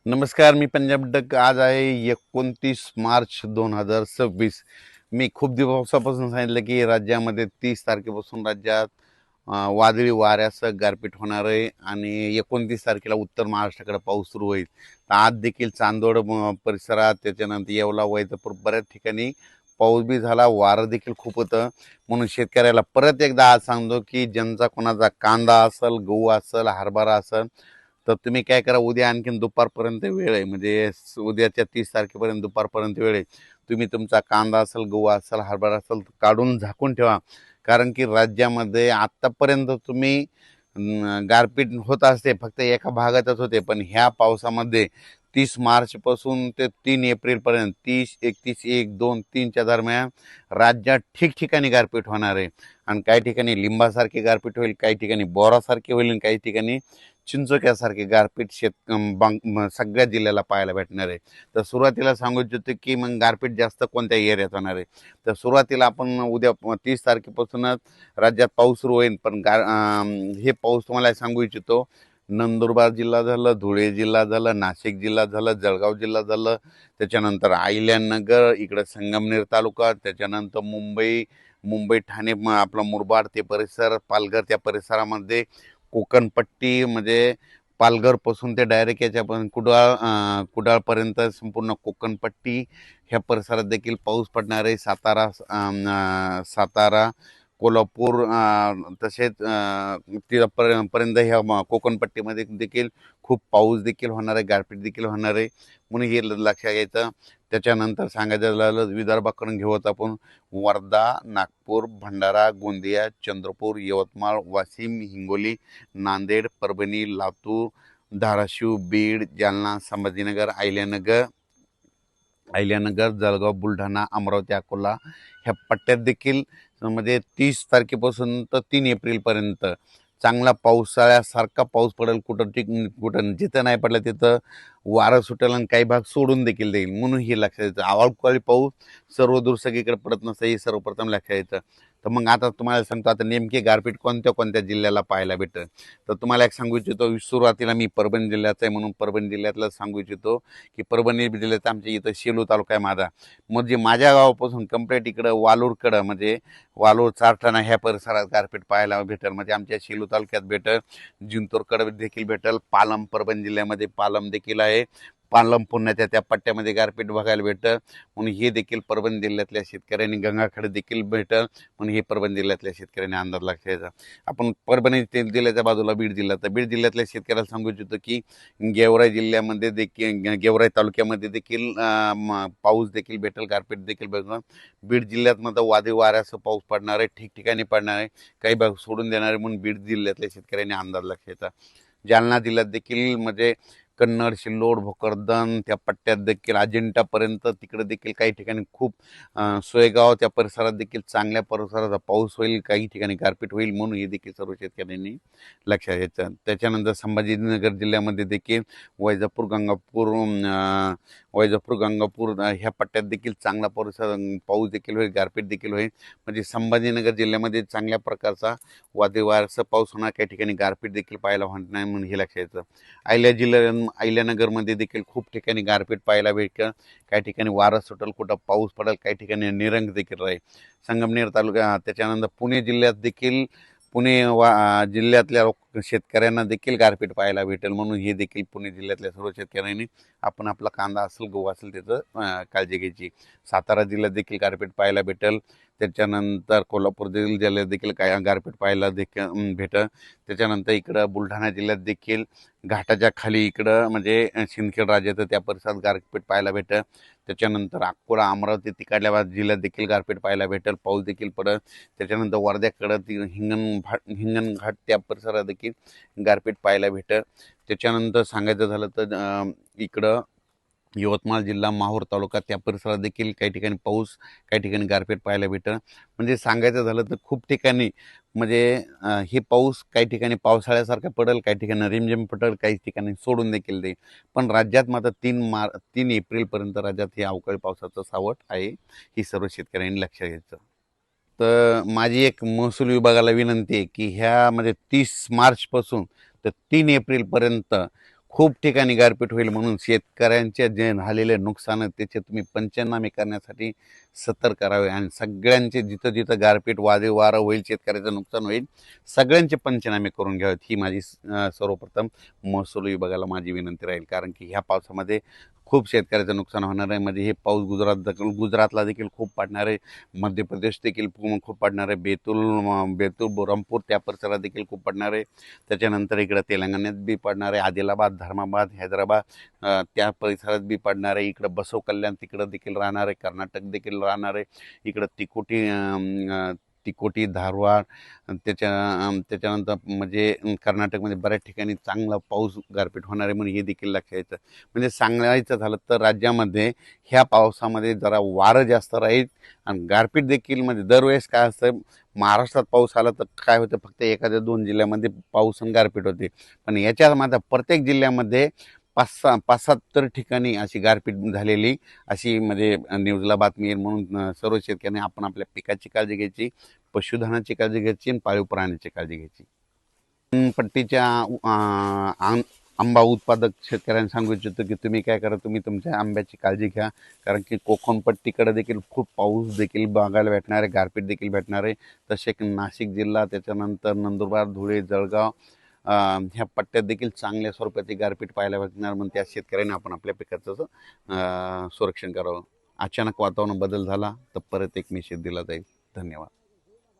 नमस्कार, मी पंजाब डक. आज आहे 29 मार्च 2026. मी खूप दिवसापासून सांगितलं की राज्यामध्ये 30 तारखेपासून राज्यात वादळी वाऱ्यासह गारपीट होणार आहे आणि 29 तारखेला उत्तर महाराष्ट्राकडे पाऊस सुरू होईल. तर आज देखील चांदोड परिसरात, त्याच्यानंतर येवला, वैजापूर बऱ्याच ठिकाणी पाऊस बी झाला, वारं देखील खूप होतं. म्हणून शेतकऱ्याला परत एकदा आज सांगतो की ज्यांचा कोणाचा कांदा असेल, गहू असेल, हरभरा असेल, तर तुम्ही काय करा, उद्या आणखीन दुपारपर्यंत वेळ आहे. म्हणजे उद्याच्या 30 तारखेपर्यंत दुपारपर्यंत वेळ आहे. तुम्ही तुमचा कांदा असेल, गहू असेल, हरभरा असेल काढून झाकून ठेवा. कारण की राज्यामध्ये आत्तापर्यंत तुम्ही गारपीट होत असते, फक्त एका भागातच होते. पण ह्या पावसामध्ये 30 मार्चपासून ते 3 एप्रिलपर्यंत 31, 1, 2, 3च्या दरम्यान राज्यात ठिकठिकाणी गारपीट होणार आहे. आणि काही ठिकाणी लिंबासारखी गारपीट होईल, काही ठिकाणी बोरासारखी होईल आणि काही ठिकाणी चिंचोक्यासारखे गारपीट सगळ्या जिल्ह्याला पाहायला भेटणार आहे. तर सुरुवातीला सांगू इच्छितो की मग गारपीट जास्त कोणत्या एरियात होणार आहे. तर सुरुवातीला आपण उद्या 30 तारखेपासूनच राज्यात पाऊस सुरू होईल. पण हे पाऊस तुम्हाला सांगू इच्छितो, नंदुरबार जिल्हा झालं, धुळे जिल्हा झालं, नाशिक जिल्हा झालं, जळगाव जिल्हा झालं, त्याच्यानंतर अहिल्यानगर, इकडं संगमनेर तालुका, त्याच्यानंतर मुंबई ठाणे, आपला मुरबाड ते परिसर, पालघर त्या परिसरामध्ये, कोकणपट्टी म्हणजे पालघरपासून ते डायरेक्ट याच्यापर्यंत कुडाळपर्यंत संपूर्ण कोकणपट्टी ह्या परिसरात देखील पाऊस पडणार आहे. सातारा, कोल्हापूर, तसेच तिथपर्यंत ह्या कोकणपट्टीमध्ये देखील खूप पाऊस देखील होणार आहे, गारपीट देखील होणार आहे. म्हणून हे लक्षात घ्यायचं. त्याच्यानंतर सांगायचं झालं विदर्भाकडून घेऊ आपण, वर्धा, नागपूर, भंडारा, गोंदिया, चंद्रपूर, यवतमाळ, वाशिम, हिंगोली, नांदेड, परभणी, लातूर, धाराशिव, बीड, जालना, संभाजीनगर, अहिल्यानगर, जळगाव, बुलढाणा, अमरावती, अकोला ह्या पट्ट्यात देखील म्हणजे 30 तारखेपासून तर 3 एप्रिलपर्यंत चांगला पावसाळ्यासारखा पाऊस पडेल. कुठं जिथं नाही पडलं तिथं वारं सुटेल आणि काही भाग सोडून देखील देईल. म्हणून हे लक्षात येतं. अवकाळी पाऊस सर्वदूर सगळीकडे पडत नसतं, हे सर्वप्रथम लक्षात येतं. तर मग आता तुम्हाला सांगतो, आता नेमके गारपीट कोणत्या कोणत्या जिल्ह्याला पाहायला भेटेल. तर तुम्हाला एक सांगू इच्छितो, सुरुवातीला मी परभणी जिल्ह्याचा आहे म्हणून परभणी जिल्ह्यातलं सांगू इच्छितो की परभणी जिल्ह्यात आमच्या इथं शेलू तालुका आहे माझा. म्हणजे माझ्या गावापासून कंप्लीट इकडं वालूरकडं, म्हणजे वालूर, चारठाणा ह्या परिसरात गारपीट पाहायला भेटेल. म्हणजे आमच्या शेलू तालुक्यात भेटेल, जिंतूरकडे देखील भेटेल, पालम, परभणी जिल्ह्यामध्ये पालम देखील आहे, पालम पुण्याच्या त्या पट्ट्यामध्ये गारपीट बघायला भेटतं. म्हणून हे देखील परभणी जिल्ह्यातल्या शेतकऱ्यांनी, गंगाखेड देखील भेटेल. म्हणून हे परभणी जिल्ह्यातल्या शेतकऱ्यांनी अंदाज लक्षायचा. आपण परभणी जिल्ह्याच्या बाजूला बीड जिल्हा, तर बीड जिल्ह्यातल्या शेतकऱ्याला सांगू इच्छितो की गेवराई जिल्ह्यामध्ये देखील, गेवराई तालुक्यामध्ये देखील पाऊस देखील भेटेल, गारपीट देखील भेटणार. बीड जिल्ह्यात मात्र वादळी वाऱ्यासह पाऊस पडणार आहे, ठिकठिकाणी पडणार आहे, काही भाग सोडून देणार आहे. म्हणून बीड जिल्ह्यातल्या शेतकऱ्यांनी अंदाज लक्षायचा. जालना जिल्ह्यात देखील म्हणजे कन्नड, सिल्लोड, भोकरदन त्या पट्ट्यात देखील अजिंठापर्यंत तिकडे देखील काही ठिकाणी खूप, सोयगाव त्या परिसरात देखील चांगल्या परिसराचा पाऊस होईल, काही ठिकाणी गारपीट होईल. म्हणून हे देखील सर्व शेतकऱ्यांनी लक्षात घ्यायचं. त्याच्यानंतर संभाजीनगर जिल्ह्यामध्ये देखील वैजापूर, ह्या पट्ट्यात देखील चांगला पाऊस देखील होईल, गारपीट देखील होईल. म्हणजे संभाजीनगर जिल्ह्यामध्ये चांगल्या प्रकारचा वादळी वाऱ्यासह पाऊस होणार, काही ठिकाणी गारपीट देखील पाहायला होणार नाही. म्हणून हे लक्षात घ्यायचं. अहिल्यानगरमध्ये देखील खूप ठिकाणी गारपीट पाहायला भेटेल, काही ठिकाणी वारं सुटेल, कुठं पाऊस पडेल, काही ठिकाणी निरंग देखील राहील. संगमनेर तालुका, त्याच्यानंतर पुणे जिल्ह्यात देखील, जिल्ह्यातल्या शेतकऱ्यांना देखील गारपीट पाहायला भेटेल. म्हणून हे देखील पुणे जिल्ह्यातल्या सर्व शेतकऱ्यांनी आपण आपला कांदा असेल, गहू असेल त्याचं काळजी घ्यायची. सातारा जिल्ह्यात देखील गारपीट पाहायला भेटेल. त्याच्यानंतर कोल्हापूर जिल्ह्यात देखील काय गारपीट पाहायला देखील भेटेल. त्याच्यानंतर इकडं बुलढाणा जिल्ह्यात देखील घाटाच्या खाली इकडं म्हणजे सिंदखेड राजाचं त्या परिसरात गारपीट पाहायला भेटेल. त्याच्यानंतर अकोला, अमरावती तिकडल्या जिल्ह्यात देखील गारपीट पाहायला भेटेल, पाऊस देखील पडेल. त्याच्यानंतर वर्ध्याकडं हिंगणघाट त्या परिसरात देखील गारपीट पाहायला भेटेल. त्याच्यानंतर सांगायचं झालं तर इकडं यवतमाळ जिल्हा, माहूर तालुका त्या परिसरात देखील काही ठिकाणी पाऊस, काही ठिकाणी गारपीट पाहायला भेटेल. म्हणजे सांगायचं झालं तर खूप ठिकाणी म्हणजे हे पाऊस काही ठिकाणी पावसाळ्यासारखा पडेल, काही ठिकाणी रिमझिम पडेल, काही ठिकाणी सोडून देखील देईल. पण राज्यात मात्र 3 एप्रिलपर्यंत राज्यात हे अवकाळी पावसाचं सावट आहे. ही सर्व शेतकऱ्यांनी लक्षात घ्यायचं. तर माझी एक महसूल विभागाला विनंती आहे की ह्या म्हणजे 30 मार्चपासून तर 3 एप्रिलपर्यंत खूप ठिकाणी गारपीट होईल म्हणून शेतकऱ्यांचे जे झालेले नुकसान आहे त्याचे तुम्ही पंचनामे करण्यासाठी सतर्क करावे आणि सगळ्यांचे जिथं जिथं गारपीट वादळी वारं होईल, शेतकऱ्याचं नुकसान होईल, सगळ्यांचे पंचनामे करून घ्यावेत ही माझी सर्वप्रथम महसूल विभागाला माझी विनंती राहील. कारण की ह्या पावसामध्ये खूप शेतकऱ्याचं नुकसान होणार आहे. म्हणजे हे पाऊस गुजरातला देखील खूप पडणार आहे, मध्य प्रदेश देखील खूप पडणार आहे, बेतूल बुरहानपूर त्या परिसरात देखील खूप पडणार आहे. त्याच्यानंतर इकडं तेलंगणात बी पडणार आहे, आदिलाबाद, धर्माबाद, हैदराबाद त्या परिसरात बी पडणार आहे. इकडं बसव कल्याण तिकडं देखील राहणार आहे, कर्नाटक देखील राहणार आहे. इकडं तिकोटी, धारवाड त्याच्यानंतर म्हणजे कर्नाटकमध्ये बऱ्याच ठिकाणी चांगला पाऊस गारपीट होणार आहे म्हणून हे देखील लक्षात यायचं. म्हणजे सांगायचं झालं तर राज्यामध्ये ह्या पावसामध्ये जरा वारं जास्त राहील आणि गारपीट देखील. म्हणजे दरवेळेस काय असतं, महाराष्ट्रात पाऊस आला तर काय होतं, फक्त एखाद्या 2 जिल्ह्यामध्ये पाऊस आणि गारपीट होते. पण याच्या माझा प्रत्येक जिल्ह्यामध्ये 5-7 तर ठिकाणी अशी गारपीट झालेली अशी म्हणजे न्यूजला बातमी येईल. म्हणून सर्व शेतकऱ्यांनी आपण आपल्या पिकाची काळजी घ्यायची, पशुधनाची काळजी घ्यायची आणि पाळीव प्राण्याची काळजी घ्यायची. पट्टीच्या आंबा उत्पादक शेतकऱ्यांना सांगू इच्छितो की तुम्ही काय करा, तुम्ही तुमच्या आंब्याची काळजी घ्या. कारण की कोकणपट्टीकडे देखील खूप पाऊस देखील बघायला भेटणार आहे, गारपीट देखील भेटणार आहे. तसे नाशिक जिल्हा, त्याच्यानंतर नंदुरबार, धुळे, जळगाव ह्या पट्ट्यात देखील चांगल्या स्वरूपाची गारपीट पाहायला भेटणार. म्हणून त्या शेतकऱ्यांनी आपण आपल्या पिकाचं संरक्षण करावं. अचानक वातावरण बदल झाला तर परत एक मेसेज दिला जाईल. धन्यवाद.